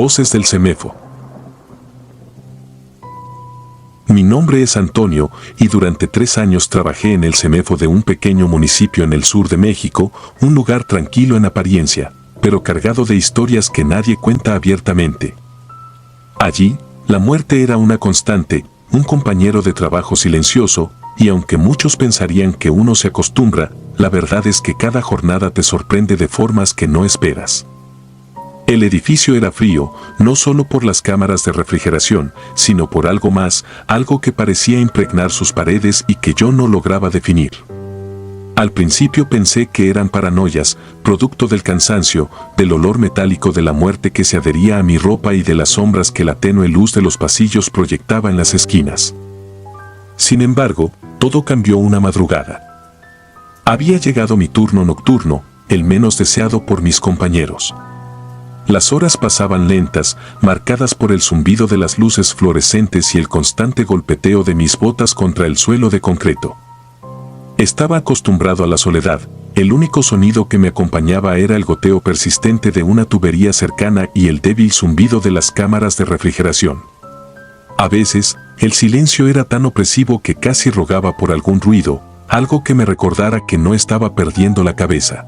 Voces del CEMEFO. Mi nombre es Antonio y durante 3 años trabajé en el CEMEFO de un pequeño municipio en el sur de México, un lugar tranquilo en apariencia, pero cargado de historias que nadie cuenta abiertamente. Allí, la muerte era una constante, un compañero de trabajo silencioso, y aunque muchos pensarían que uno se acostumbra, la verdad es que cada jornada te sorprende de formas que no esperas. El edificio era frío, no solo por las cámaras de refrigeración, sino por algo más, algo que parecía impregnar sus paredes y que yo no lograba definir. Al principio pensé que eran paranoias, producto del cansancio, del olor metálico de la muerte que se adhería a mi ropa y de las sombras que la tenue luz de los pasillos proyectaba en las esquinas. Sin embargo, todo cambió una madrugada. Había llegado mi turno nocturno, el menos deseado por mis compañeros. Las horas pasaban lentas, marcadas por el zumbido de las luces fluorescentes y el constante golpeteo de mis botas contra el suelo de concreto. Estaba acostumbrado a la soledad, el único sonido que me acompañaba era el goteo persistente de una tubería cercana y el débil zumbido de las cámaras de refrigeración. A veces, el silencio era tan opresivo que casi rogaba por algún ruido, algo que me recordara que no estaba perdiendo la cabeza.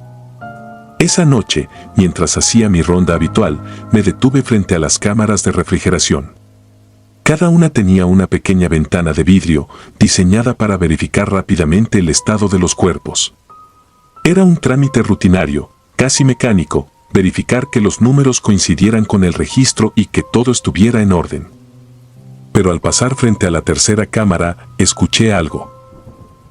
Esa noche, mientras hacía mi ronda habitual, me detuve frente a las cámaras de refrigeración. Cada una tenía una pequeña ventana de vidrio, diseñada para verificar rápidamente el estado de los cuerpos. Era un trámite rutinario, casi mecánico, verificar que los números coincidieran con el registro y que todo estuviera en orden. Pero al pasar frente a la tercera cámara, escuché algo.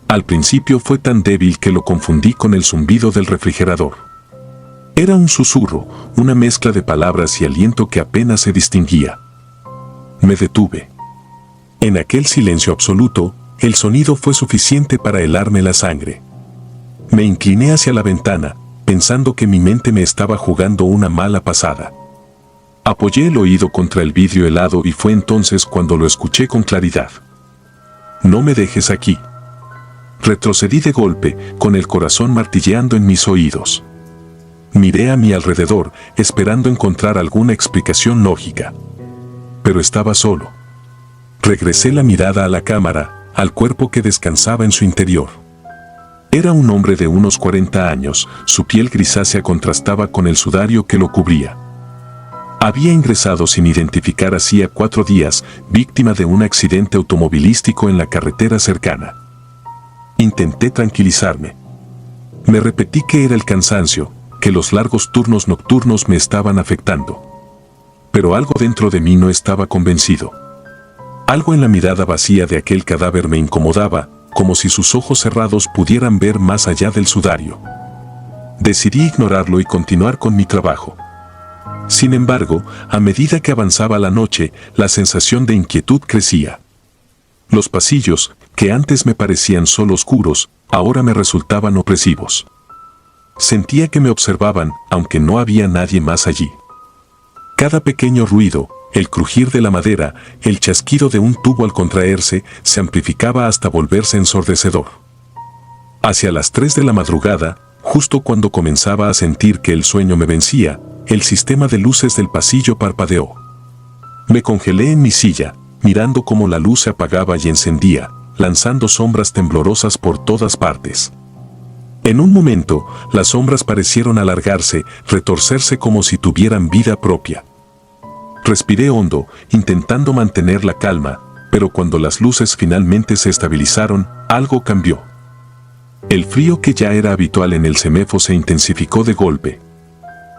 Al principio fue tan débil que lo confundí con el zumbido del refrigerador. Era un susurro, una mezcla de palabras y aliento que apenas se distinguía. Me detuve. En aquel silencio absoluto, el sonido fue suficiente para helarme la sangre. Me incliné hacia la ventana, pensando que mi mente me estaba jugando una mala pasada. Apoyé el oído contra el vidrio helado y fue entonces cuando lo escuché con claridad. No me dejes aquí. Retrocedí de golpe, con el corazón martilleando en mis oídos. Miré a mi alrededor, esperando encontrar alguna explicación lógica. Pero estaba solo. Regresé la mirada a la cámara, al cuerpo que descansaba en su interior. Era un hombre de unos 40 años, su piel grisácea contrastaba con el sudario que lo cubría. Había ingresado sin identificar hacía 4 días, víctima de un accidente automovilístico en la carretera cercana. Intenté tranquilizarme. Me repetí que era el cansancio, que los largos turnos nocturnos me estaban afectando. Pero algo dentro de mí no estaba convencido. Algo en la mirada vacía de aquel cadáver me incomodaba, como si sus ojos cerrados pudieran ver más allá del sudario. Decidí ignorarlo y continuar con mi trabajo. Sin embargo, a medida que avanzaba la noche, la sensación de inquietud crecía. Los pasillos, que antes me parecían solo oscuros, ahora me resultaban opresivos. Sentía que me observaban, aunque no había nadie más allí. Cada pequeño ruido, el crujir de la madera, el chasquido de un tubo al contraerse, se amplificaba hasta volverse ensordecedor. Hacia las 3 de la madrugada, justo cuando comenzaba a sentir que el sueño me vencía, el sistema de luces del pasillo parpadeó. Me congelé en mi silla, mirando cómo la luz se apagaba y encendía, lanzando sombras temblorosas por todas partes. En un momento, las sombras parecieron alargarse, retorcerse como si tuvieran vida propia. Respiré hondo, intentando mantener la calma, pero cuando las luces finalmente se estabilizaron, algo cambió. El frío que ya era habitual en el CEMEFO se intensificó de golpe.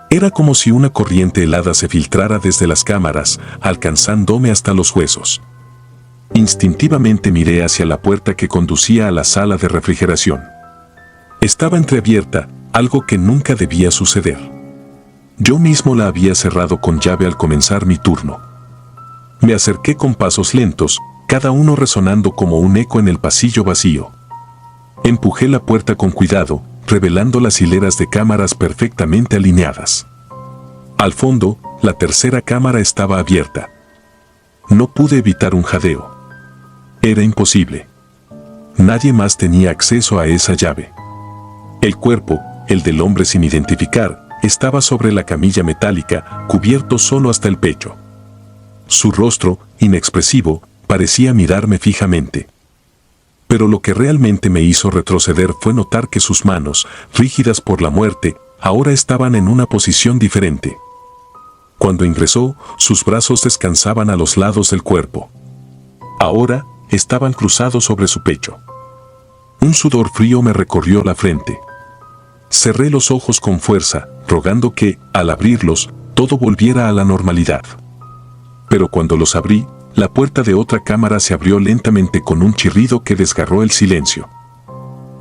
Era como si una corriente helada se filtrara desde las cámaras, alcanzándome hasta los huesos. Instintivamente miré hacia la puerta que conducía a la sala de refrigeración. Estaba entreabierta, algo que nunca debía suceder. Yo mismo la había cerrado con llave al comenzar mi turno. Me acerqué con pasos lentos, cada uno resonando como un eco en el pasillo vacío. Empujé la puerta con cuidado, revelando las hileras de cámaras perfectamente alineadas. Al fondo, la tercera cámara estaba abierta. No pude evitar un jadeo. Era imposible. Nadie más tenía acceso a esa llave. El cuerpo, el del hombre sin identificar, estaba sobre la camilla metálica, cubierto solo hasta el pecho. Su rostro, inexpresivo, parecía mirarme fijamente. Pero lo que realmente me hizo retroceder fue notar que sus manos, rígidas por la muerte, ahora estaban en una posición diferente. Cuando ingresó, sus brazos descansaban a los lados del cuerpo. Ahora, estaban cruzados sobre su pecho. Un sudor frío me recorrió la frente. Cerré los ojos con fuerza, rogando que, al abrirlos, todo volviera a la normalidad. Pero cuando los abrí, la puerta de otra cámara se abrió lentamente con un chirrido que desgarró el silencio.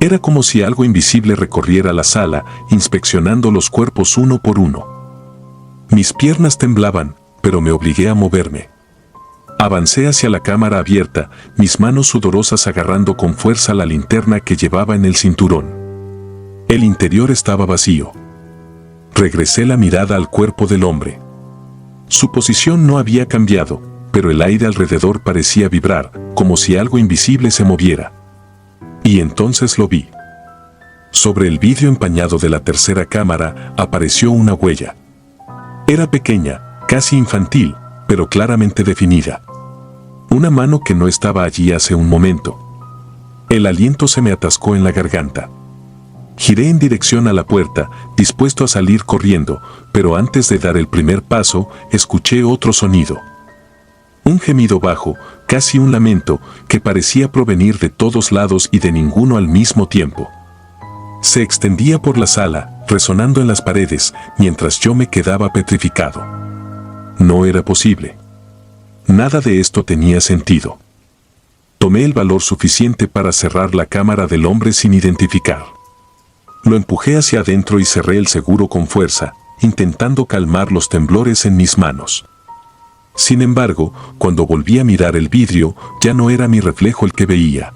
Era como si algo invisible recorriera la sala, inspeccionando los cuerpos uno por uno. Mis piernas temblaban, pero me obligué a moverme. Avancé hacia la cámara abierta, mis manos sudorosas agarrando con fuerza la linterna que llevaba en el cinturón. El interior estaba vacío. Regresé la mirada al cuerpo del hombre. Su posición no había cambiado, pero el aire alrededor parecía vibrar, como si algo invisible se moviera. Y entonces lo vi. Sobre el vidrio empañado de la tercera cámara apareció una huella. Era pequeña, casi infantil, pero claramente definida. Una mano que no estaba allí hace un momento. El aliento se me atascó en la garganta. Giré en dirección a la puerta, dispuesto a salir corriendo, pero antes de dar el primer paso, escuché otro sonido. Un gemido bajo, casi un lamento, que parecía provenir de todos lados y de ninguno al mismo tiempo. Se extendía por la sala, resonando en las paredes, mientras yo me quedaba petrificado. No era posible. Nada de esto tenía sentido. Tomé el valor suficiente para cerrar la cámara del hombre sin identificar. Lo empujé hacia adentro y cerré el seguro con fuerza, intentando calmar los temblores en mis manos. Sin embargo, cuando volví a mirar el vidrio, ya no era mi reflejo el que veía.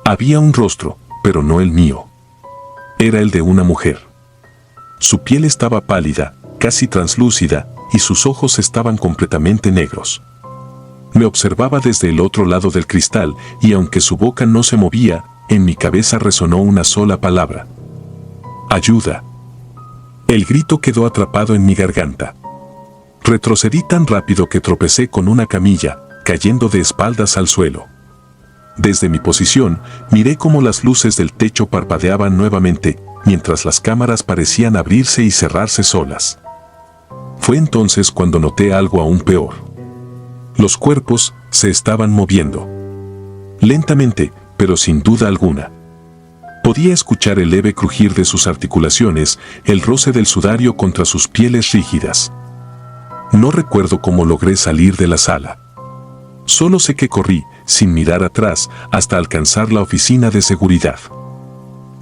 Había un rostro, pero no el mío. Era el de una mujer. Su piel estaba pálida, casi translúcida, y sus ojos estaban completamente negros. Me observaba desde el otro lado del cristal, y aunque su boca no se movía, en mi cabeza resonó una sola palabra. ¡Ayuda! El grito quedó atrapado en mi garganta. Retrocedí tan rápido que tropecé con una camilla, cayendo de espaldas al suelo. Desde mi posición, miré cómo las luces del techo parpadeaban nuevamente, mientras las cámaras parecían abrirse y cerrarse solas. Fue entonces cuando noté algo aún peor. Los cuerpos se estaban moviendo. Lentamente, pero sin duda alguna. Podía escuchar el leve crujir de sus articulaciones, el roce del sudario contra sus pieles rígidas. No recuerdo cómo logré salir de la sala. Solo sé que corrí, sin mirar atrás, hasta alcanzar la oficina de seguridad.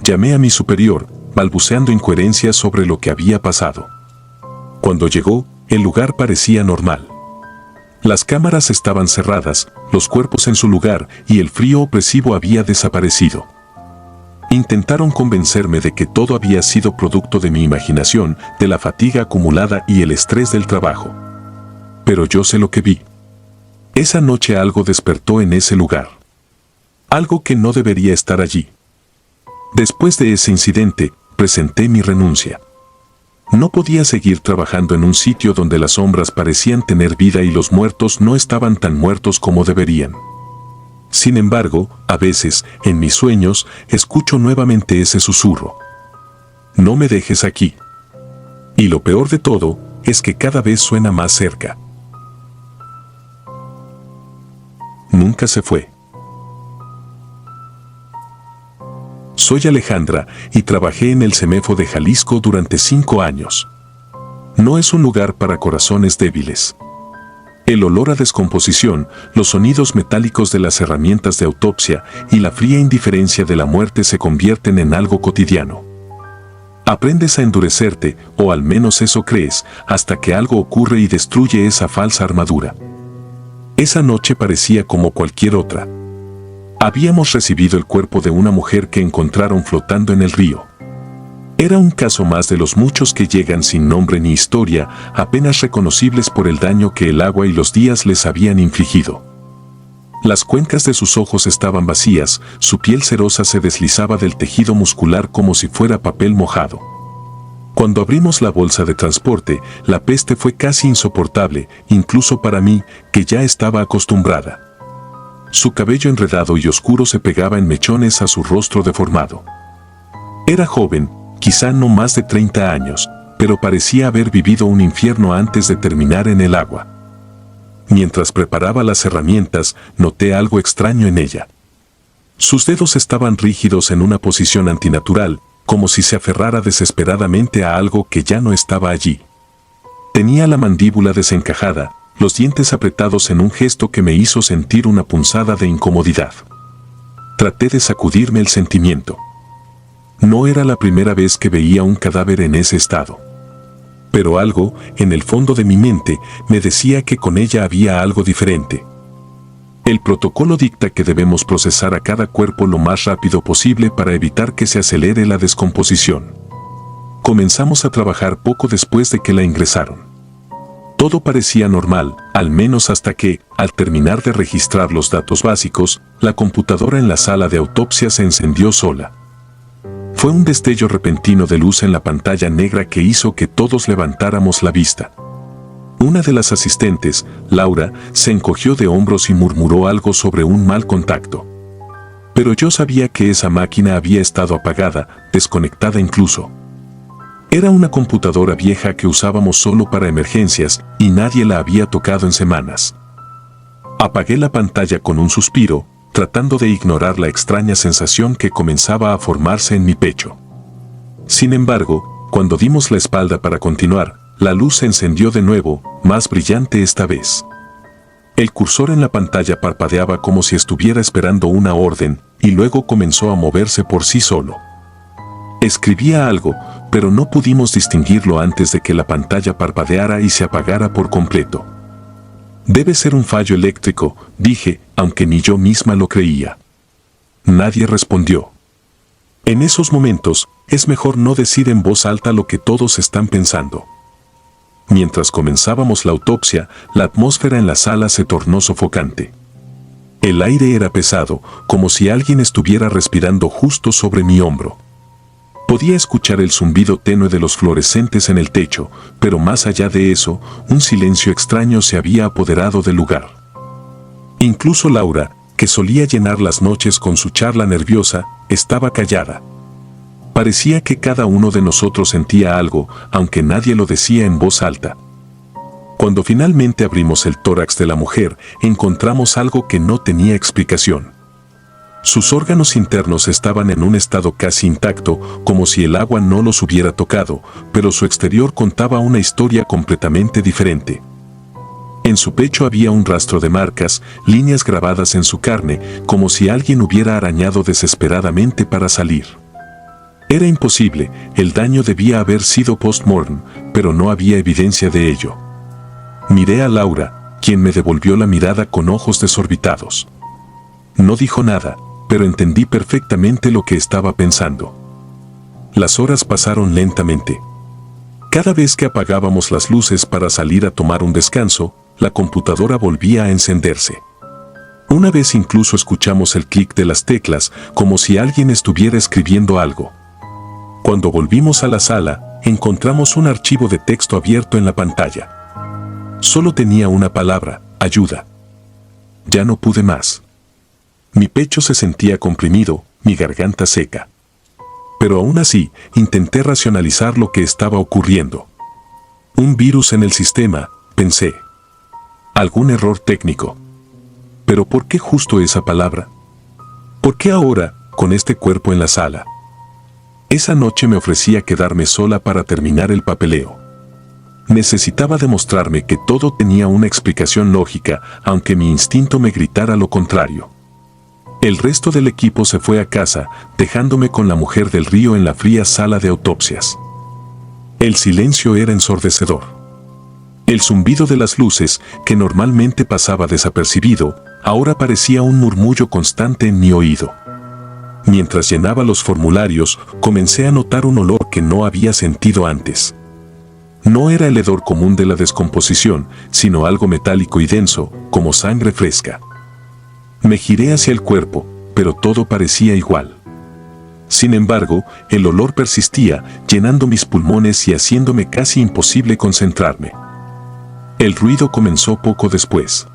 Llamé a mi superior, balbuceando incoherencias sobre lo que había pasado. Cuando llegó, el lugar parecía normal. Las cámaras estaban cerradas, los cuerpos en su lugar y el frío opresivo había desaparecido. Intentaron convencerme de que todo había sido producto de mi imaginación, de la fatiga acumulada y el estrés del trabajo. Pero yo sé lo que vi. Esa noche algo despertó en ese lugar. Algo que no debería estar allí. Después de ese incidente, presenté mi renuncia. No podía seguir trabajando en un sitio donde las sombras parecían tener vida y los muertos no estaban tan muertos como deberían. Sin embargo, a veces, en mis sueños, escucho nuevamente ese susurro. No me dejes aquí. Y lo peor de todo, es que cada vez suena más cerca. Nunca se fue. Soy Alejandra y trabajé en el CEMEFO de Jalisco durante 5 años. No es un lugar para corazones débiles. El olor a descomposición, los sonidos metálicos de las herramientas de autopsia y la fría indiferencia de la muerte se convierten en algo cotidiano. Aprendes a endurecerte, o al menos eso crees, hasta que algo ocurre y destruye esa falsa armadura. Esa noche parecía como cualquier otra. Habíamos recibido el cuerpo de una mujer que encontraron flotando en el río. Era un caso más de los muchos que llegan sin nombre ni historia, apenas reconocibles por el daño que el agua y los días les habían infligido. Las cuencas de sus ojos estaban vacías, su piel cerosa se deslizaba del tejido muscular como si fuera papel mojado. Cuando abrimos la bolsa de transporte, la peste fue casi insoportable, incluso para mí, que ya estaba acostumbrada. Su cabello enredado y oscuro se pegaba en mechones a su rostro deformado. Era joven, quizá no más de 30 años, pero parecía haber vivido un infierno antes de terminar en el agua. Mientras preparaba las herramientas, noté algo extraño en ella. Sus dedos estaban rígidos en una posición antinatural, como si se aferrara desesperadamente a algo que ya no estaba allí. Tenía la mandíbula desencajada, los dientes apretados en un gesto que me hizo sentir una punzada de incomodidad. Traté de sacudirme el sentimiento. No era la primera vez que veía un cadáver en ese estado. Pero algo, en el fondo de mi mente, me decía que con ella había algo diferente. El protocolo dicta que debemos procesar a cada cuerpo lo más rápido posible para evitar que se acelere la descomposición. Comenzamos a trabajar poco después de que la ingresaron. Todo parecía normal, al menos hasta que, al terminar de registrar los datos básicos, la computadora en la sala de autopsia se encendió sola. Fue un destello repentino de luz en la pantalla negra que hizo que todos levantáramos la vista. Una de las asistentes, Laura, se encogió de hombros y murmuró algo sobre un mal contacto. Pero yo sabía que esa máquina había estado apagada, desconectada incluso. Era una computadora vieja que usábamos solo para emergencias y nadie la había tocado en semanas. Apagué la pantalla con un suspiro, tratando de ignorar la extraña sensación que comenzaba a formarse en mi pecho. Sin embargo, cuando dimos la espalda para continuar, la luz se encendió de nuevo, más brillante esta vez. El cursor en la pantalla parpadeaba como si estuviera esperando una orden, y luego comenzó a moverse por sí solo. Escribía algo, pero no pudimos distinguirlo antes de que la pantalla parpadeara y se apagara por completo. Debe ser un fallo eléctrico, dije, aunque ni yo misma lo creía. Nadie respondió. En esos momentos, es mejor no decir en voz alta lo que todos están pensando. Mientras comenzábamos la autopsia, la atmósfera en la sala se tornó sofocante. El aire era pesado, como si alguien estuviera respirando justo sobre mi hombro. Podía escuchar el zumbido tenue de los fluorescentes en el techo, pero más allá de eso, un silencio extraño se había apoderado del lugar. Incluso Laura, que solía llenar las noches con su charla nerviosa, estaba callada. Parecía que cada uno de nosotros sentía algo, aunque nadie lo decía en voz alta. Cuando finalmente abrimos el tórax de la mujer, encontramos algo que no tenía explicación. Sus órganos internos estaban en un estado casi intacto, como si el agua no los hubiera tocado, pero su exterior contaba una historia completamente diferente. En su pecho había un rastro de marcas, líneas grabadas en su carne, como si alguien hubiera arañado desesperadamente para salir. Era imposible, el daño debía haber sido post-mortem, pero no había evidencia de ello. Miré a Laura, quien me devolvió la mirada con ojos desorbitados. No dijo nada, pero entendí perfectamente lo que estaba pensando. Las horas pasaron lentamente. Cada vez que apagábamos las luces para salir a tomar un descanso, la computadora volvía a encenderse. Una vez incluso escuchamos el clic de las teclas, como si alguien estuviera escribiendo algo. Cuando volvimos a la sala, encontramos un archivo de texto abierto en la pantalla. Solo tenía una palabra: ayuda. Ya no pude más. Mi pecho se sentía comprimido, mi garganta seca. Pero aún así, intenté racionalizar lo que estaba ocurriendo. Un virus en el sistema, pensé. Algún error técnico. Pero ¿por qué justo esa palabra? ¿Por qué ahora, con este cuerpo en la sala? Esa noche me ofrecía quedarme sola para terminar el papeleo. Necesitaba demostrarme que todo tenía una explicación lógica, aunque mi instinto me gritara lo contrario. El resto del equipo se fue a casa, dejándome con la mujer del río en la fría sala de autopsias. El silencio era ensordecedor. El zumbido de las luces, que normalmente pasaba desapercibido, ahora parecía un murmullo constante en mi oído. Mientras llenaba los formularios, comencé a notar un olor que no había sentido antes. No era el hedor común de la descomposición, sino algo metálico y denso, como sangre fresca. Me giré hacia el cuerpo, pero todo parecía igual. Sin embargo, el olor persistía, llenando mis pulmones y haciéndome casi imposible concentrarme. El ruido comenzó poco después.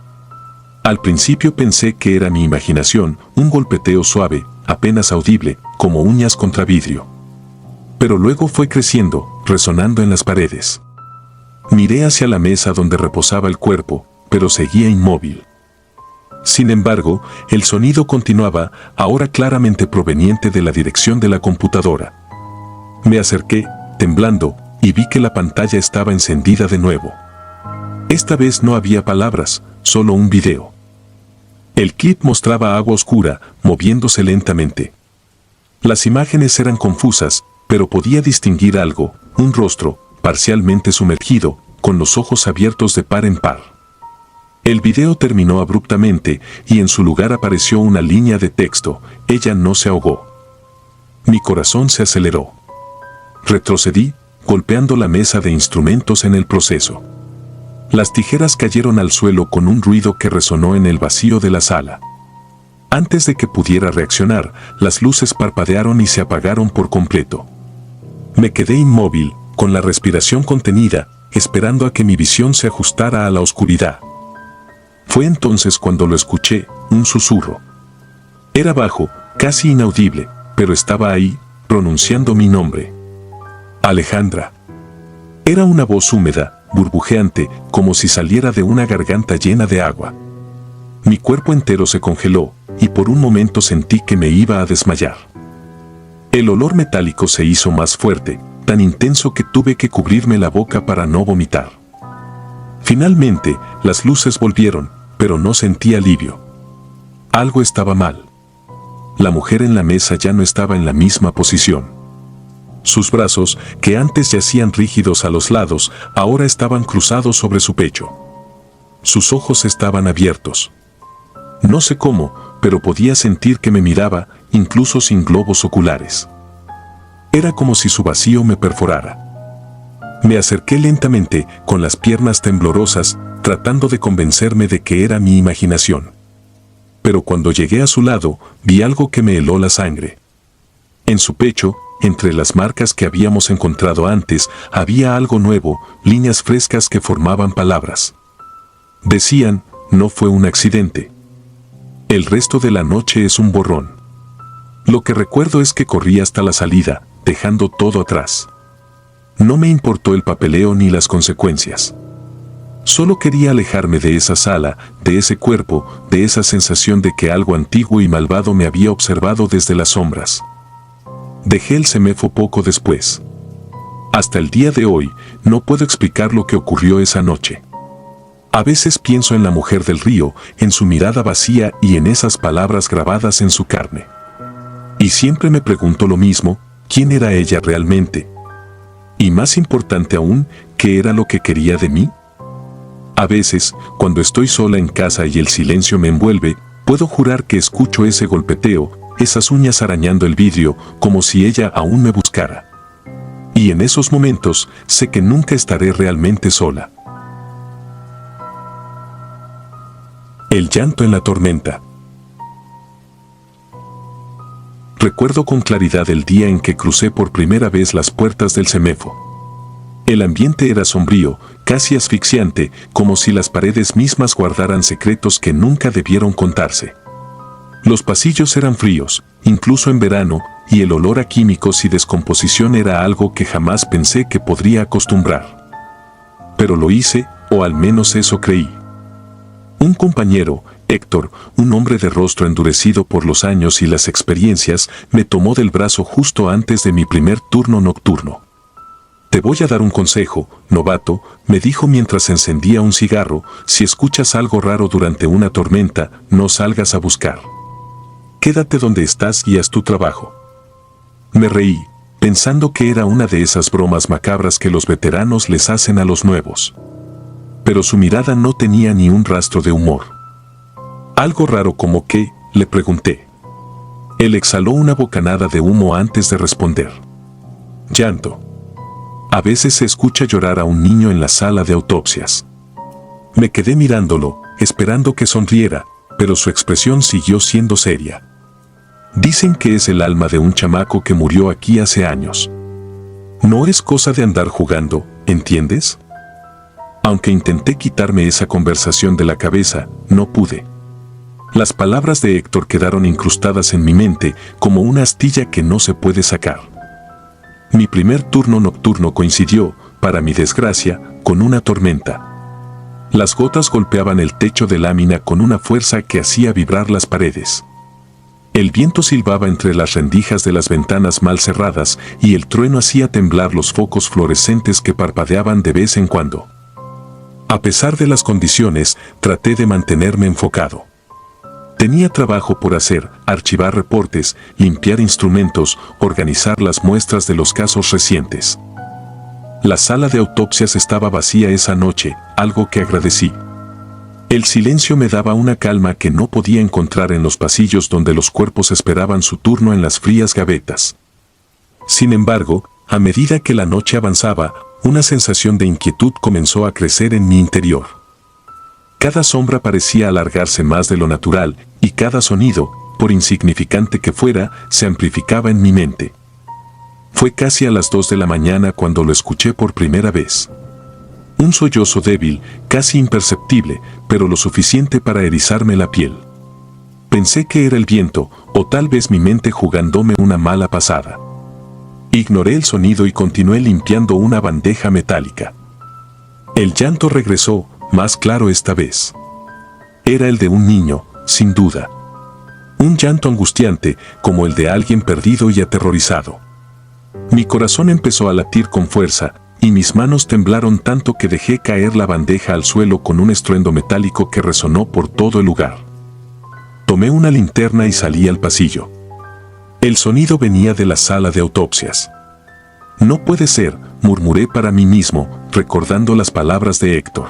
Al principio pensé que era mi imaginación, un golpeteo suave, apenas audible, como uñas contra vidrio. Pero luego fue creciendo, resonando en las paredes. Miré hacia la mesa donde reposaba el cuerpo, pero seguía inmóvil. Sin embargo, el sonido continuaba, ahora claramente proveniente de la dirección de la computadora. Me acerqué, temblando, y vi que la pantalla estaba encendida de nuevo. Esta vez no había palabras, solo un video. El clip mostraba agua oscura, moviéndose lentamente. Las imágenes eran confusas, pero podía distinguir algo, un rostro, parcialmente sumergido, con los ojos abiertos de par en par. El video terminó abruptamente y en su lugar apareció una línea de texto: ella no se ahogó. Mi corazón se aceleró. Retrocedí, golpeando la mesa de instrumentos en el proceso. Las tijeras cayeron al suelo con un ruido que resonó en el vacío de la sala. Antes de que pudiera reaccionar, las luces parpadearon y se apagaron por completo. Me quedé inmóvil, con la respiración contenida, esperando a que mi visión se ajustara a la oscuridad. Fue entonces cuando lo escuché, un susurro. Era bajo, casi inaudible, pero estaba ahí, pronunciando mi nombre. Alejandra. Era una voz húmeda, burbujeante, como si saliera de una garganta llena de agua. Mi cuerpo entero se congeló, y por un momento sentí que me iba a desmayar. El olor metálico se hizo más fuerte, tan intenso que tuve que cubrirme la boca para no vomitar. Finalmente, las luces volvieron, pero no sentí alivio. Algo estaba mal. La mujer en la mesa ya no estaba en la misma posición. Sus brazos, que antes yacían rígidos a los lados, ahora estaban cruzados sobre su pecho. Sus ojos estaban abiertos. No sé cómo, pero podía sentir que me miraba, incluso sin globos oculares. Era como si su vacío me perforara. Me acerqué lentamente, con las piernas temblorosas, tratando de convencerme de que era mi imaginación. Pero cuando llegué a su lado, vi algo que me heló la sangre. En su pecho, entre las marcas que habíamos encontrado antes, había algo nuevo, líneas frescas que formaban palabras. Decían: no fue un accidente. El resto de la noche es un borrón. Lo que recuerdo es que corrí hasta la salida, dejando todo atrás. No me importó el papeleo ni las consecuencias. Solo quería alejarme de esa sala, de ese cuerpo, de esa sensación de que algo antiguo y malvado me había observado desde las sombras. Dejé el CEMEFO poco después. Hasta el día de hoy, no puedo explicar lo que ocurrió esa noche. A veces pienso en la mujer del río, en su mirada vacía y en esas palabras grabadas en su carne. Y siempre me pregunto lo mismo: ¿quién era ella realmente? Y más importante aún, ¿qué era lo que quería de mí? A veces, cuando estoy sola en casa y el silencio me envuelve, puedo jurar que escucho ese golpeteo, esas uñas arañando el vidrio, como si ella aún me buscara. Y en esos momentos, sé que nunca estaré realmente sola. El llanto en la tormenta. Recuerdo con claridad el día en que crucé por primera vez las puertas del CEMEFO. El ambiente era sombrío, casi asfixiante, como si las paredes mismas guardaran secretos que nunca debieron contarse. Los pasillos eran fríos, incluso en verano, y el olor a químicos y descomposición era algo que jamás pensé que podría acostumbrar. Pero lo hice, o al menos eso creí. Un compañero, Héctor, un hombre de rostro endurecido por los años y las experiencias, me tomó del brazo justo antes de mi primer turno nocturno. Te voy a dar un consejo, novato, me dijo mientras encendía un cigarro: si escuchas algo raro durante una tormenta, no salgas a buscar. Quédate donde estás y haz tu trabajo. Me reí, pensando que era una de esas bromas macabras que los veteranos les hacen a los nuevos. Pero su mirada no tenía ni un rastro de humor. ¿Algo raro como qué?, le pregunté. Él exhaló una bocanada de humo antes de responder. Llanto. A veces se escucha llorar a un niño en la sala de autopsias. Me quedé mirándolo, esperando que sonriera, pero su expresión siguió siendo seria. Dicen que es el alma de un chamaco que murió aquí hace años. No es cosa de andar jugando, ¿entiendes? Aunque intenté quitarme esa conversación de la cabeza, no pude. Las palabras de Héctor quedaron incrustadas en mi mente como una astilla que no se puede sacar. Mi primer turno nocturno coincidió, para mi desgracia, con una tormenta. Las gotas golpeaban el techo de lámina con una fuerza que hacía vibrar las paredes. El viento silbaba entre las rendijas de las ventanas mal cerradas y el trueno hacía temblar los focos fluorescentes que parpadeaban de vez en cuando. A pesar de las condiciones, traté de mantenerme enfocado. Tenía trabajo por hacer: archivar reportes, limpiar instrumentos, organizar las muestras de los casos recientes. La sala de autopsias estaba vacía esa noche, algo que agradecí. El silencio me daba una calma que no podía encontrar en los pasillos donde los cuerpos esperaban su turno en las frías gavetas. Sin embargo, a medida que la noche avanzaba, una sensación de inquietud comenzó a crecer en mi interior. Cada sombra parecía alargarse más de lo natural, y cada sonido, por insignificante que fuera, se amplificaba en mi mente. Fue casi a las 2 de la mañana cuando lo escuché por primera vez. Un sollozo débil, casi imperceptible, pero lo suficiente para erizarme la piel. Pensé que era el viento, o tal vez mi mente jugándome una mala pasada. Ignoré el sonido y continué limpiando una bandeja metálica. El llanto regresó, más claro esta vez. Era el de un niño, sin duda. Un llanto angustiante, como el de alguien perdido y aterrorizado. Mi corazón empezó a latir con fuerza, y mis manos temblaron tanto que dejé caer la bandeja al suelo con un estruendo metálico que resonó por todo el lugar. Tomé una linterna y salí al pasillo. El sonido venía de la sala de autopsias. No puede ser, murmuré para mí mismo, recordando las palabras de Héctor.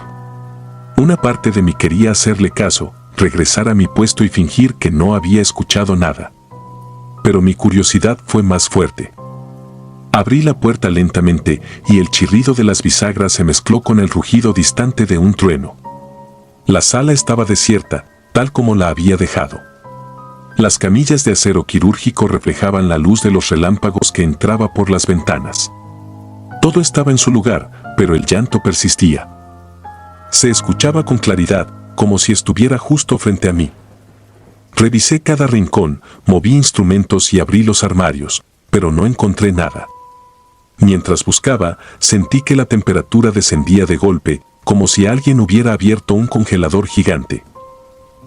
Una parte de mí quería hacerle caso, regresar a mi puesto y fingir que no había escuchado nada. Pero mi curiosidad fue más fuerte. Abrí la puerta lentamente y el chirrido de las bisagras se mezcló con el rugido distante de un trueno. La sala estaba desierta, tal como la había dejado. Las camillas de acero quirúrgico reflejaban la luz de los relámpagos que entraba por las ventanas. Todo estaba en su lugar, pero el llanto persistía. Se escuchaba con claridad, como si estuviera justo frente a mí. Revisé cada rincón, moví instrumentos y abrí los armarios, pero no encontré nada. Mientras buscaba, sentí que la temperatura descendía de golpe, como si alguien hubiera abierto un congelador gigante.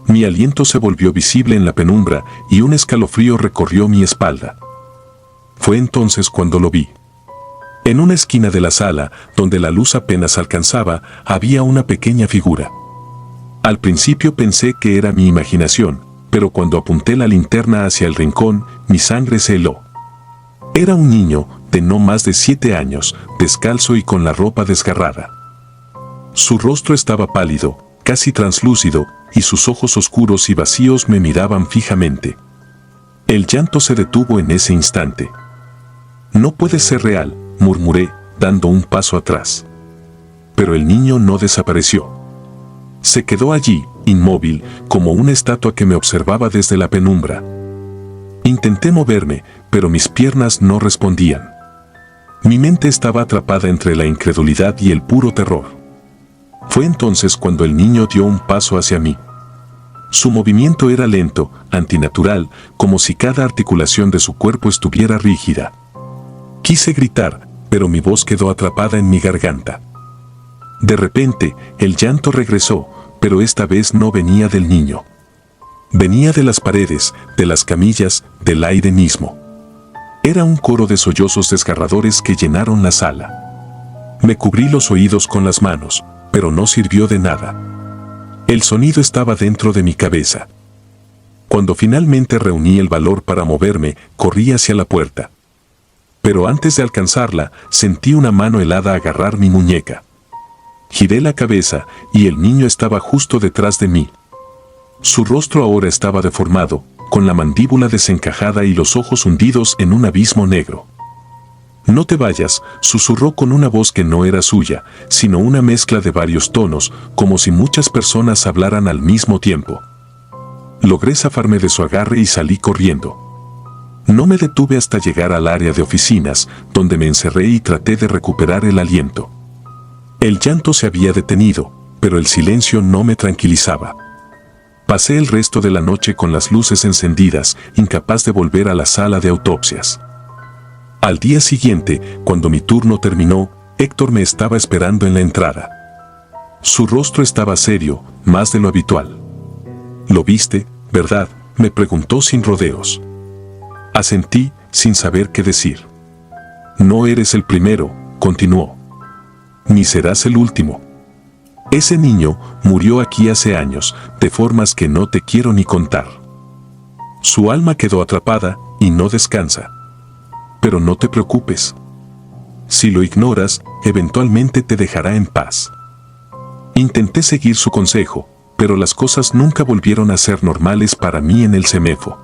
Mi aliento se volvió visible en la penumbra y un escalofrío recorrió mi espalda. Fue entonces cuando lo vi. En una esquina de la sala, donde la luz apenas alcanzaba, había una pequeña figura. Al principio pensé que era mi imaginación, pero cuando apunté la linterna hacia el rincón, mi sangre se heló. Era un niño, de no más de 7 años, descalzo y con la ropa desgarrada. Su rostro estaba pálido, casi translúcido, y sus ojos oscuros y vacíos me miraban fijamente. El llanto se detuvo en ese instante. No puede ser real, murmuré, dando un paso atrás. Pero el niño no desapareció. Se quedó allí, inmóvil, como una estatua que me observaba desde la penumbra. Intenté moverme, pero mis piernas no respondían. Mi mente estaba atrapada entre la incredulidad y el puro terror. Fue entonces cuando el niño dio un paso hacia mí. Su movimiento era lento, antinatural, como si cada articulación de su cuerpo estuviera rígida. Quise gritar, pero mi voz quedó atrapada en mi garganta. De repente, el llanto regresó, pero esta vez no venía del niño. Venía de las paredes, de las camillas, del aire mismo. Era un coro de sollozos desgarradores que llenaron la sala. Me cubrí los oídos con las manos, pero no sirvió de nada. El sonido estaba dentro de mi cabeza. Cuando finalmente reuní el valor para moverme, corrí hacia la puerta. Pero antes de alcanzarla, sentí una mano helada agarrar mi muñeca. Giré la cabeza y el niño estaba justo detrás de mí. Su rostro ahora estaba deformado, con la mandíbula desencajada y los ojos hundidos en un abismo negro. «No te vayas», susurró con una voz que no era suya, sino una mezcla de varios tonos, como si muchas personas hablaran al mismo tiempo. Logré zafarme de su agarre y salí corriendo. No me detuve hasta llegar al área de oficinas, donde me encerré y traté de recuperar el aliento. El llanto se había detenido, pero el silencio no me tranquilizaba. Pasé el resto de la noche con las luces encendidas, incapaz de volver a la sala de autopsias. Al día siguiente, cuando mi turno terminó, Héctor me estaba esperando en la entrada. Su rostro estaba serio, más de lo habitual. «¿Lo viste, verdad?», me preguntó sin rodeos. Asentí, sin saber qué decir. «No eres el primero», continuó. «Ni serás el último. Ese niño murió aquí hace años, de formas que no te quiero ni contar. Su alma quedó atrapada y no descansa. Pero no te preocupes. Si lo ignoras, eventualmente te dejará en paz». Intenté seguir su consejo, pero las cosas nunca volvieron a ser normales para mí en el CEMEFO.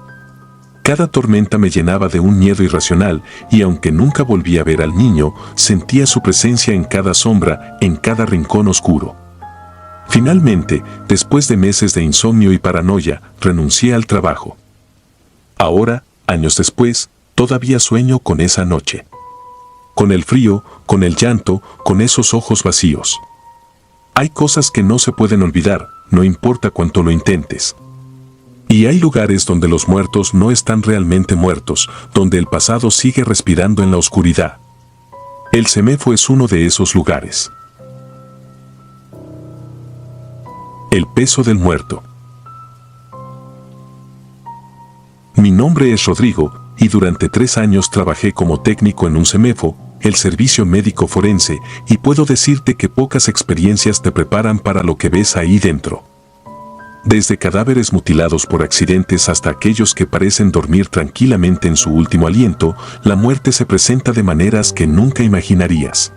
Cada tormenta me llenaba de un miedo irracional y aunque nunca volví a ver al niño, sentía su presencia en cada sombra, en cada rincón oscuro. Finalmente, después de meses de insomnio y paranoia, renuncié al trabajo. Ahora, años después, todavía sueño con esa noche. Con el frío, con el llanto, con esos ojos vacíos. Hay cosas que no se pueden olvidar, no importa cuánto lo intentes. Y hay lugares donde los muertos no están realmente muertos, donde el pasado sigue respirando en la oscuridad. El CEMEFO es uno de esos lugares. El peso del muerto. Mi nombre es Rodrigo, y durante 3 años trabajé como técnico en un CEMEFO, el servicio médico forense, y puedo decirte que pocas experiencias te preparan para lo que ves ahí dentro. Desde cadáveres mutilados por accidentes hasta aquellos que parecen dormir tranquilamente en su último aliento, la muerte se presenta de maneras que nunca imaginarías.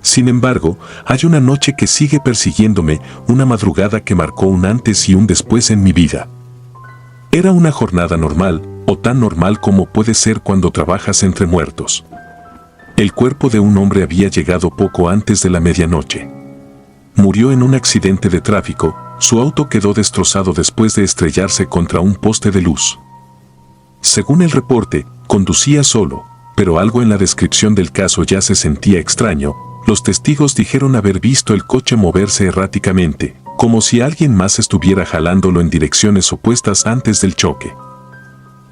Sin embargo, hay una noche que sigue persiguiéndome, una madrugada que marcó un antes y un después en mi vida. Era una jornada normal, o tan normal como puede ser cuando trabajas entre muertos. El cuerpo de un hombre había llegado poco antes de la medianoche. Murió en un accidente de tráfico, su auto quedó destrozado después de estrellarse contra un poste de luz. Según el reporte, conducía solo, pero algo en la descripción del caso ya se sentía extraño. Los testigos dijeron haber visto el coche moverse erráticamente, como si alguien más estuviera jalándolo en direcciones opuestas antes del choque.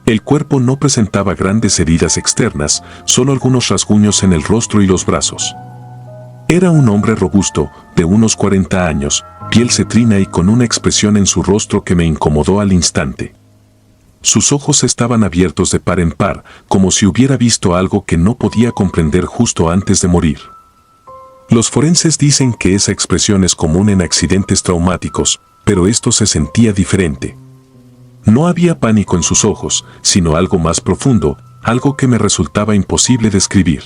El cuerpo no presentaba grandes heridas externas, solo algunos rasguños en el rostro y los brazos. Era un hombre robusto, de unos 40 años, piel cetrina y con una expresión en su rostro que me incomodó al instante. Sus ojos estaban abiertos de par en par, como si hubiera visto algo que no podía comprender justo antes de morir. Los forenses dicen que esa expresión es común en accidentes traumáticos, pero esto se sentía diferente. No había pánico en sus ojos, sino algo más profundo, algo que me resultaba imposible describir.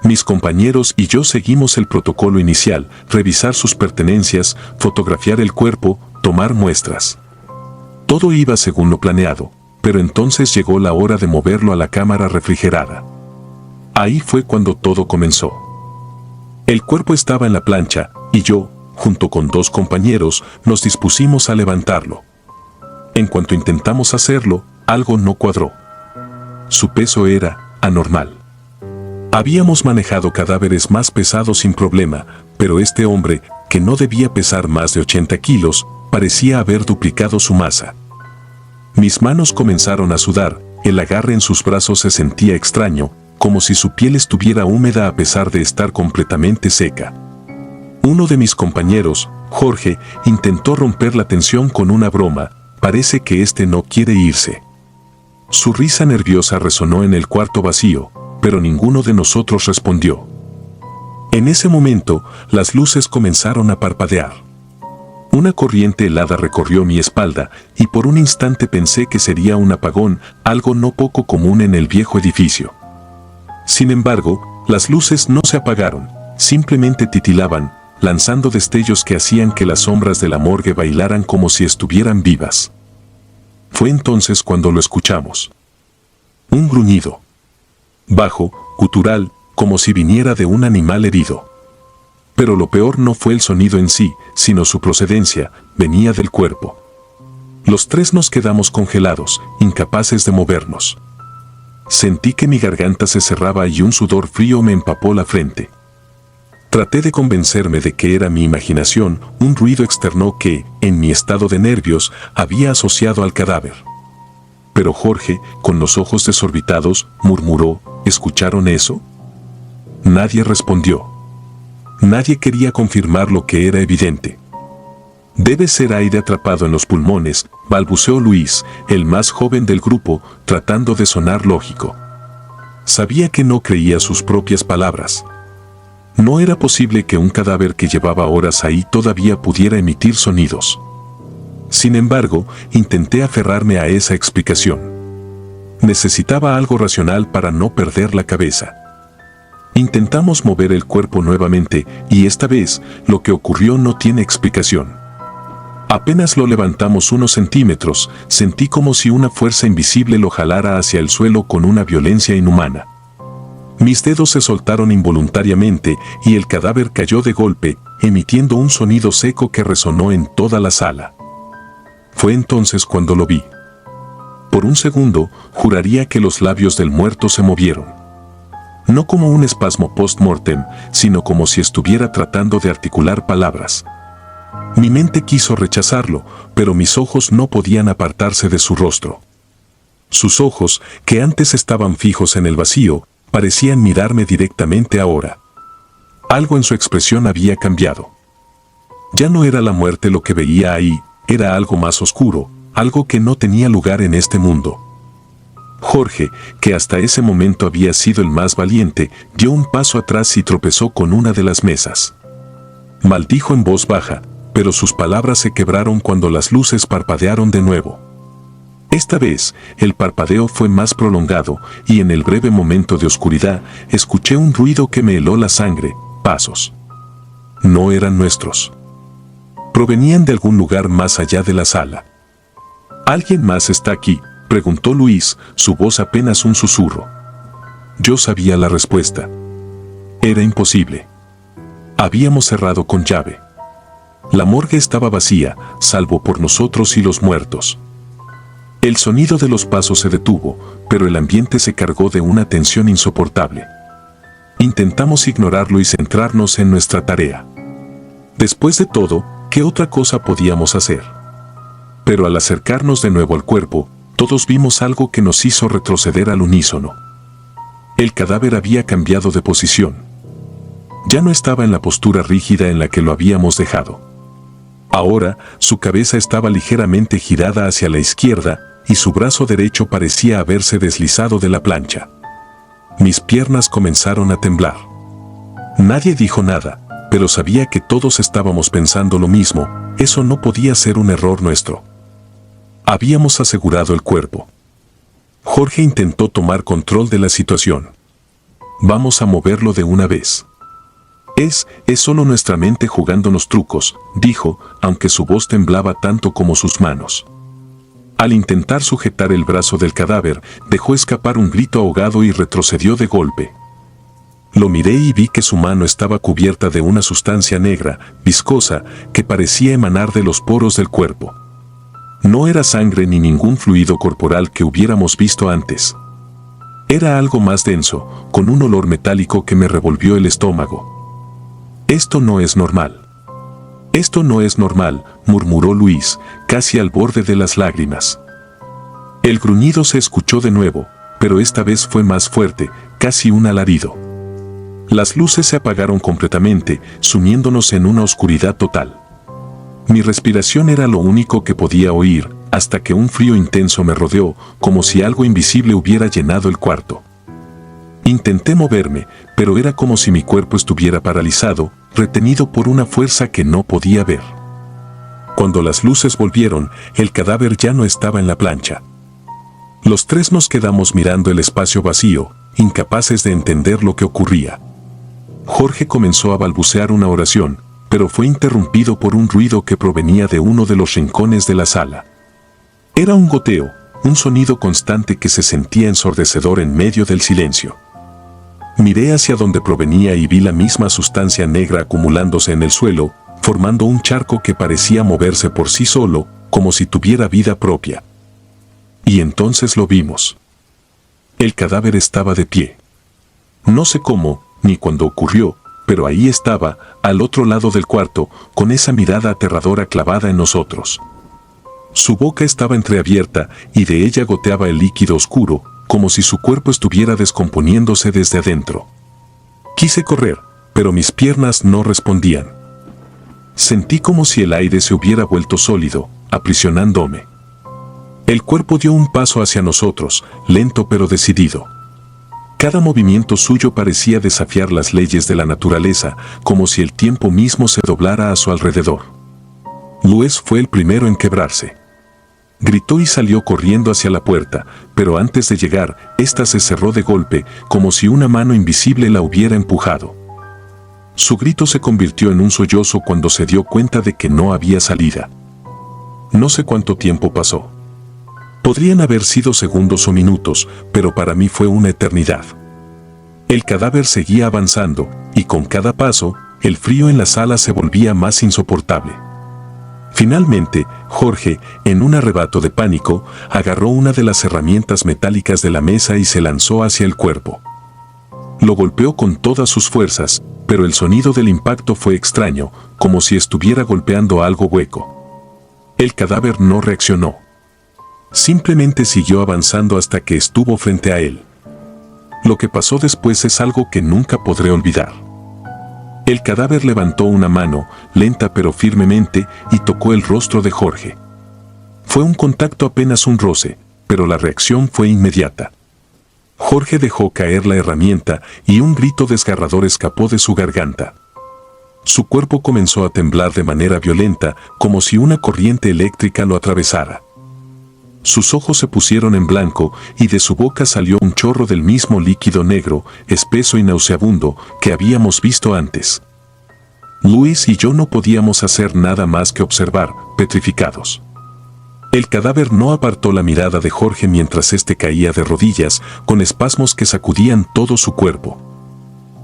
Mis compañeros y yo seguimos el protocolo inicial, revisar sus pertenencias, fotografiar el cuerpo, tomar muestras. Todo iba según lo planeado, pero entonces llegó la hora de moverlo a la cámara refrigerada. Ahí fue cuando todo comenzó. El cuerpo estaba en la plancha, y yo, junto con 2 compañeros, nos dispusimos a levantarlo. En cuanto intentamos hacerlo, algo no cuadró. Su peso era anormal. Habíamos manejado cadáveres más pesados sin problema, pero este hombre, que no debía pesar más de 80 kilos, parecía haber duplicado su masa. Mis manos comenzaron a sudar, el agarre en sus brazos se sentía extraño, como si su piel estuviera húmeda a pesar de estar completamente seca. Uno de mis compañeros, Jorge, intentó romper la tensión con una broma, parece que este no quiere irse. Su risa nerviosa resonó en el cuarto vacío, pero ninguno de nosotros respondió. En ese momento, las luces comenzaron a parpadear. Una corriente helada recorrió mi espalda, y por un instante pensé que sería un apagón, algo no poco común en el viejo edificio. Sin embargo, las luces no se apagaron, simplemente titilaban, lanzando destellos que hacían que las sombras de la morgue bailaran como si estuvieran vivas. Fue entonces cuando lo escuchamos. Un gruñido. Bajo, gutural, como si viniera de un animal herido. Pero lo peor no fue el sonido en sí, sino su procedencia, venía del cuerpo. Los tres nos quedamos congelados, incapaces de movernos. Sentí que mi garganta se cerraba y un sudor frío me empapó la frente. Traté de convencerme de que era mi imaginación, un ruido externo que, en mi estado de nervios, había asociado al cadáver. Pero Jorge, con los ojos desorbitados, murmuró, ¿escucharon eso? Nadie respondió. Nadie quería confirmar lo que era evidente. Debe ser aire atrapado en los pulmones, balbuceó Luis, el más joven del grupo, tratando de sonar lógico. Sabía que no creía sus propias palabras. No era posible que un cadáver que llevaba horas ahí todavía pudiera emitir sonidos. Sin embargo, intenté aferrarme a esa explicación. Necesitaba algo racional para no perder la cabeza. Intentamos mover el cuerpo nuevamente y esta vez lo que ocurrió no tiene explicación. Apenas lo levantamos unos centímetros, sentí como si una fuerza invisible lo jalara hacia el suelo con una violencia inhumana. Mis dedos se soltaron involuntariamente y el cadáver cayó de golpe, emitiendo un sonido seco que resonó en toda la sala. Fue entonces cuando lo vi. Por un segundo, juraría que los labios del muerto se movieron. No como un espasmo post-mortem, sino como si estuviera tratando de articular palabras. Mi mente quiso rechazarlo, pero mis ojos no podían apartarse de su rostro. Sus ojos, que antes estaban fijos en el vacío, parecían mirarme directamente ahora. Algo en su expresión había cambiado. Ya no era la muerte lo que veía ahí, era algo más oscuro, algo que no tenía lugar en este mundo. Jorge, que hasta ese momento había sido el más valiente, dio un paso atrás y tropezó con una de las mesas. Maldijo en voz baja, pero sus palabras se quebraron cuando las luces parpadearon de nuevo. Esta vez, el parpadeo fue más prolongado y en el breve momento de oscuridad, escuché un ruido que me heló la sangre, pasos. No eran nuestros. Provenían de algún lugar más allá de la sala. ¿Alguien más está aquí?, preguntó Luis, su voz apenas un susurro. Yo sabía la respuesta. Era imposible. Habíamos cerrado con llave. La morgue estaba vacía, salvo por nosotros y los muertos. El sonido de los pasos se detuvo, pero el ambiente se cargó de una tensión insoportable. Intentamos ignorarlo y centrarnos en nuestra tarea. Después de todo, ¿qué otra cosa podíamos hacer? Pero al acercarnos de nuevo al cuerpo, todos vimos algo que nos hizo retroceder al unísono. El cadáver había cambiado de posición. Ya no estaba en la postura rígida en la que lo habíamos dejado. Ahora, su cabeza estaba ligeramente girada hacia la izquierda y su brazo derecho parecía haberse deslizado de la plancha. Mis piernas comenzaron a temblar. Nadie dijo nada, pero sabía que todos estábamos pensando lo mismo, eso no podía ser un error nuestro. Habíamos asegurado el cuerpo. Jorge intentó tomar control de la situación. Vamos a moverlo de una vez. Es solo nuestra mente jugándonos trucos, dijo, aunque su voz temblaba tanto como sus manos. Al intentar sujetar el brazo del cadáver, dejó escapar un grito ahogado y retrocedió de golpe. Lo miré y vi que su mano estaba cubierta de una sustancia negra, viscosa, que parecía emanar de los poros del cuerpo. No era sangre ni ningún fluido corporal que hubiéramos visto antes. Era algo más denso, con un olor metálico que me revolvió el estómago. Esto no es normal. Esto no es normal, murmuró Luis, casi al borde de las lágrimas. El gruñido se escuchó de nuevo, pero esta vez fue más fuerte, casi un alarido. Las luces se apagaron completamente, sumiéndonos en una oscuridad total. Mi respiración era lo único que podía oír, hasta que un frío intenso me rodeó, como si algo invisible hubiera llenado el cuarto. Intenté moverme, pero era como si mi cuerpo estuviera paralizado, retenido por una fuerza que no podía ver. Cuando las luces volvieron, el cadáver ya no estaba en la plancha. Los tres nos quedamos mirando el espacio vacío, incapaces de entender lo que ocurría. Jorge comenzó a balbucear una oración, pero fue interrumpido por un ruido que provenía de uno de los rincones de la sala. Era un goteo, un sonido constante que se sentía ensordecedor en medio del silencio. Miré hacia donde provenía y vi la misma sustancia negra acumulándose en el suelo, formando un charco que parecía moverse por sí solo, como si tuviera vida propia. Y entonces lo vimos. El cadáver estaba de pie. No sé cómo, ni cuándo ocurrió, pero ahí estaba, al otro lado del cuarto, con esa mirada aterradora clavada en nosotros. Su boca estaba entreabierta y de ella goteaba el líquido oscuro, como si su cuerpo estuviera descomponiéndose desde adentro. Quise correr, pero mis piernas no respondían. Sentí como si el aire se hubiera vuelto sólido, aprisionándome. El cuerpo dio un paso hacia nosotros, lento pero decidido. Cada movimiento suyo parecía desafiar las leyes de la naturaleza, como si el tiempo mismo se doblara a su alrededor. Luis fue el primero en quebrarse. Gritó y salió corriendo hacia la puerta, pero antes de llegar, ésta se cerró de golpe, como si una mano invisible la hubiera empujado. Su grito se convirtió en un sollozo cuando se dio cuenta de que no había salida. No sé cuánto tiempo pasó. Podrían haber sido segundos o minutos, pero para mí fue una eternidad. El cadáver seguía avanzando, y con cada paso, el frío en la sala se volvía más insoportable. Finalmente, Jorge, en un arrebato de pánico, agarró una de las herramientas metálicas de la mesa y se lanzó hacia el cuerpo. Lo golpeó con todas sus fuerzas, pero el sonido del impacto fue extraño, como si estuviera golpeando algo hueco. El cadáver no reaccionó. Simplemente siguió avanzando hasta que estuvo frente a él. Lo que pasó después es algo que nunca podré olvidar. El cadáver levantó una mano, lenta pero firmemente, y tocó el rostro de Jorge. Fue un contacto apenas un roce, pero la reacción fue inmediata. Jorge dejó caer la herramienta y un grito desgarrador escapó de su garganta. Su cuerpo comenzó a temblar de manera violenta, como si una corriente eléctrica lo atravesara. Sus ojos se pusieron en blanco y de su boca salió un chorro del mismo líquido negro, espeso y nauseabundo que habíamos visto antes. Luis y yo no podíamos hacer nada más que observar, petrificados. El cadáver no apartó la mirada de Jorge mientras éste caía de rodillas, con espasmos que sacudían todo su cuerpo.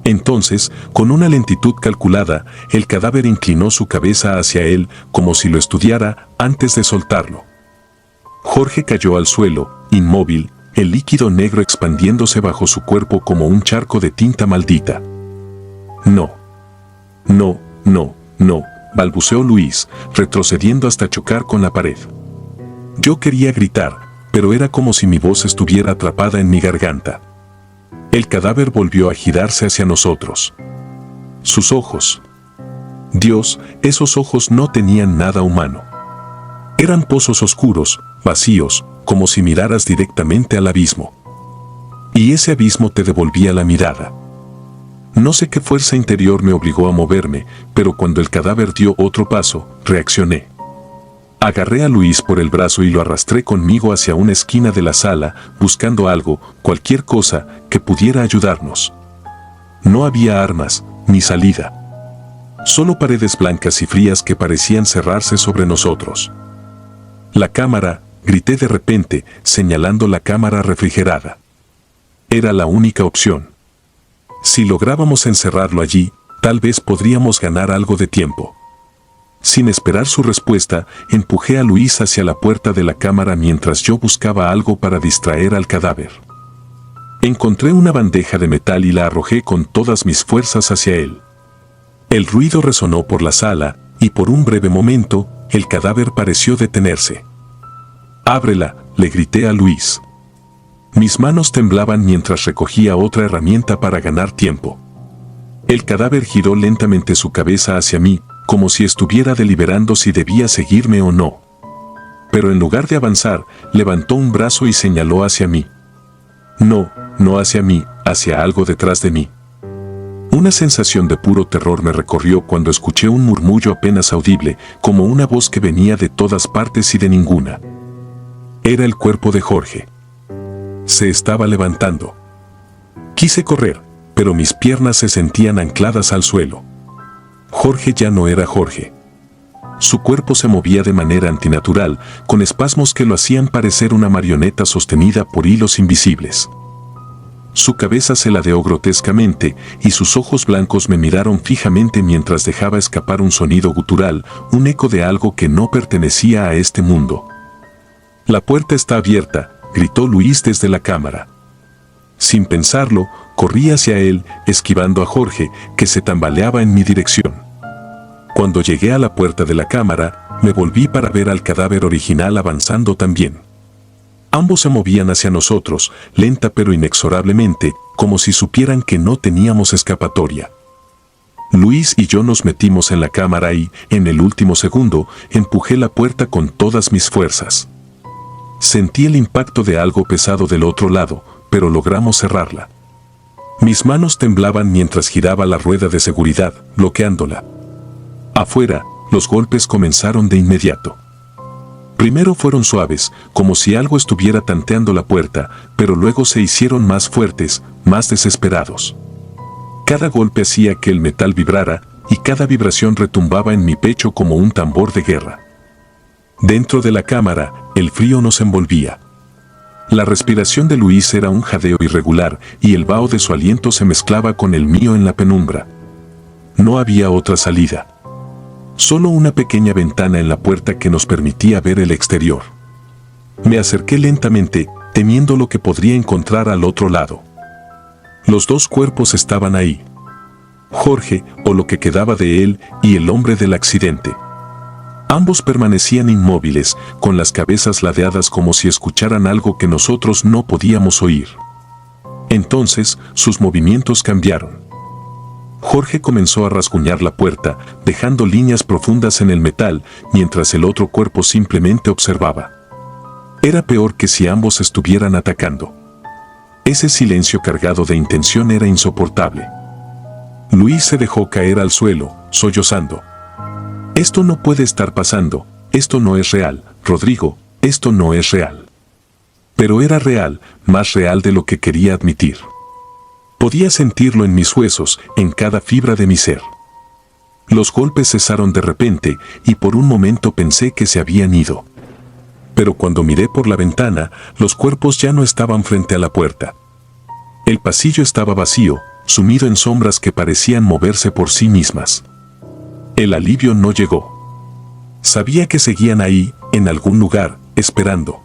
Entonces, con una lentitud calculada, el cadáver inclinó su cabeza hacia él como si lo estudiara antes de soltarlo. Jorge cayó al suelo, inmóvil, el líquido negro expandiéndose bajo su cuerpo como un charco de tinta maldita. No, balbuceó Luis, retrocediendo hasta chocar con la pared. Yo quería gritar, pero era como si mi voz estuviera atrapada en mi garganta. El cadáver volvió a girarse hacia nosotros. Sus ojos. Dios, esos ojos no tenían nada humano. Eran pozos oscuros, vacíos, como si miraras directamente al abismo. Y ese abismo te devolvía la mirada. No sé qué fuerza interior me obligó a moverme, pero cuando el cadáver dio otro paso, reaccioné. Agarré a Luis por el brazo y lo arrastré conmigo hacia una esquina de la sala, buscando algo, cualquier cosa, que pudiera ayudarnos. No había armas, ni salida. Solo paredes blancas y frías que parecían cerrarse sobre nosotros. La cámara, grité de repente, señalando la cámara refrigerada. Era la única opción. Si lográbamos encerrarlo allí, tal vez podríamos ganar algo de tiempo. Sin esperar su respuesta, empujé a Luis hacia la puerta de la cámara mientras yo buscaba algo para distraer al cadáver. Encontré una bandeja de metal y la arrojé con todas mis fuerzas hacia él. El ruido resonó por la sala, y por un breve momento, el cadáver pareció detenerse. «Ábrela», le grité a Luis. Mis manos temblaban mientras recogía otra herramienta para ganar tiempo. El cadáver giró lentamente su cabeza hacia mí, como si estuviera deliberando si debía seguirme o no. Pero en lugar de avanzar, levantó un brazo y señaló hacia mí. No hacia mí, hacia algo detrás de mí. Una sensación de puro terror me recorrió cuando escuché un murmullo apenas audible, como una voz que venía de todas partes y de ninguna. Era el cuerpo de Jorge. Se estaba levantando. Quise correr, pero mis piernas se sentían ancladas al suelo. Jorge ya no era Jorge. Su cuerpo se movía de manera antinatural, con espasmos que lo hacían parecer una marioneta sostenida por hilos invisibles. Su cabeza se ladeó grotescamente y sus ojos blancos me miraron fijamente mientras dejaba escapar un sonido gutural, un eco de algo que no pertenecía a este mundo. «La puerta está abierta», gritó Luis desde la cámara. Sin pensarlo, corrí hacia él, esquivando a Jorge, que se tambaleaba en mi dirección. Cuando llegué a la puerta de la cámara, me volví para ver al cadáver original avanzando también. Ambos se movían hacia nosotros, lenta pero inexorablemente, como si supieran que no teníamos escapatoria. Luis y yo nos metimos en la cámara y, en el último segundo, empujé la puerta con todas mis fuerzas. Sentí el impacto de algo pesado del otro lado, pero logramos cerrarla. Mis manos temblaban mientras giraba la rueda de seguridad, bloqueándola. Afuera, los golpes comenzaron de inmediato. Primero fueron suaves, como si algo estuviera tanteando la puerta, pero luego se hicieron más fuertes, más desesperados. Cada golpe hacía que el metal vibrara, y cada vibración retumbaba en mi pecho como un tambor de guerra. Dentro de la cámara, el frío nos envolvía. La respiración de Luis era un jadeo irregular, y el vaho de su aliento se mezclaba con el mío en la penumbra. No había otra salida. Solo una pequeña ventana en la puerta que nos permitía ver el exterior. Me acerqué lentamente, temiendo lo que podría encontrar al otro lado. Los dos cuerpos estaban ahí. Jorge, o lo que quedaba de él, y el hombre del accidente. Ambos permanecían inmóviles, con las cabezas ladeadas como si escucharan algo que nosotros no podíamos oír. Entonces, sus movimientos cambiaron. Jorge comenzó a rasguñar la puerta, dejando líneas profundas en el metal, mientras el otro cuerpo simplemente observaba. Era peor que si ambos estuvieran atacando. Ese silencio cargado de intención era insoportable. Luis se dejó caer al suelo, sollozando. «Esto no puede estar pasando, esto no es real, Rodrigo, esto no es real». Pero era real, más real de lo que quería admitir. Podía sentirlo en mis huesos, en cada fibra de mi ser. Los golpes cesaron de repente y por un momento pensé que se habían ido. Pero cuando miré por la ventana, los cuerpos ya no estaban frente a la puerta. El pasillo estaba vacío, sumido en sombras que parecían moverse por sí mismas. El alivio no llegó. Sabía que seguían ahí, en algún lugar, esperando.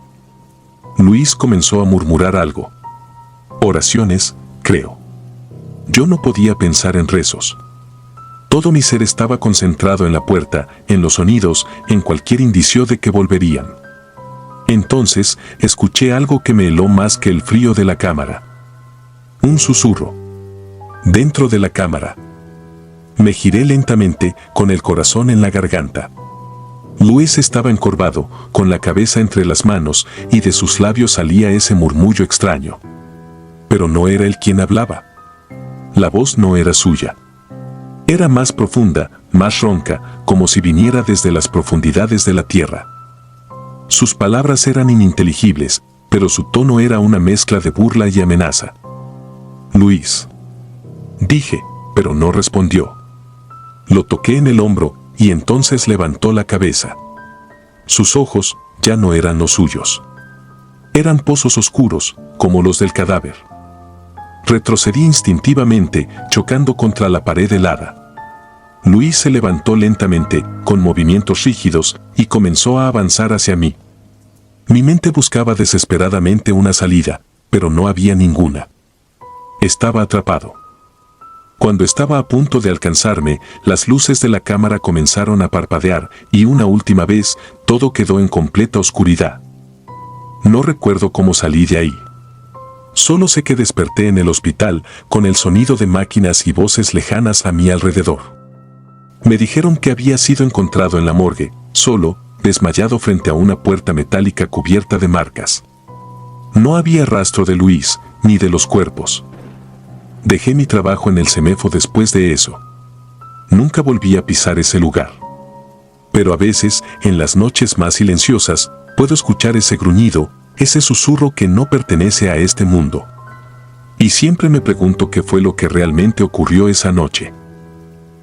Luis comenzó a murmurar algo. Oraciones, creo. Yo no podía pensar en rezos. Todo mi ser estaba concentrado en la puerta, en los sonidos, en cualquier indicio de que volverían. Entonces, escuché algo que me heló más que el frío de la cámara. Un susurro. Dentro de la cámara. Me giré lentamente, con el corazón en la garganta. Luis estaba encorvado, con la cabeza entre las manos, y de sus labios salía ese murmullo extraño. Pero no era él quien hablaba. La voz no era suya. Era más profunda, más ronca, como si viniera desde las profundidades de la tierra. Sus palabras eran ininteligibles, pero su tono era una mezcla de burla y amenaza. «Luis», dije, pero no respondió. Lo toqué en el hombro, y entonces levantó la cabeza. Sus ojos ya no eran los suyos. Eran pozos oscuros, como los del cadáver. Retrocedí instintivamente, chocando contra la pared helada. Luis se levantó lentamente, con movimientos rígidos, y comenzó a avanzar hacia mí. Mi mente buscaba desesperadamente una salida, pero no había ninguna. Estaba atrapado. Cuando estaba a punto de alcanzarme, las luces de la cámara comenzaron a parpadear, y una última vez, todo quedó en completa oscuridad. No recuerdo cómo salí de ahí. Solo sé que desperté en el hospital, con el sonido de máquinas y voces lejanas a mi alrededor. Me dijeron que había sido encontrado en la morgue, solo, desmayado frente a una puerta metálica cubierta de marcas. No había rastro de Luis, ni de los cuerpos. Dejé mi trabajo en el CEMEFO después de eso. Nunca volví a pisar ese lugar. Pero a veces, en las noches más silenciosas, puedo escuchar ese gruñido, ese susurro que no pertenece a este mundo. Y siempre me pregunto qué fue lo que realmente ocurrió esa noche.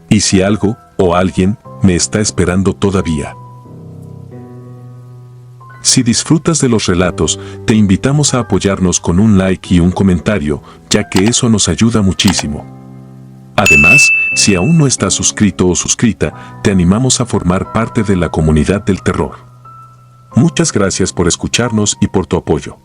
Y si algo, o alguien, me está esperando todavía. Si disfrutas de los relatos, te invitamos a apoyarnos con un like y un comentario, ya que eso nos ayuda muchísimo. Además, si aún no estás suscrito o suscrita, te animamos a formar parte de la comunidad del terror. Muchas gracias por escucharnos y por tu apoyo.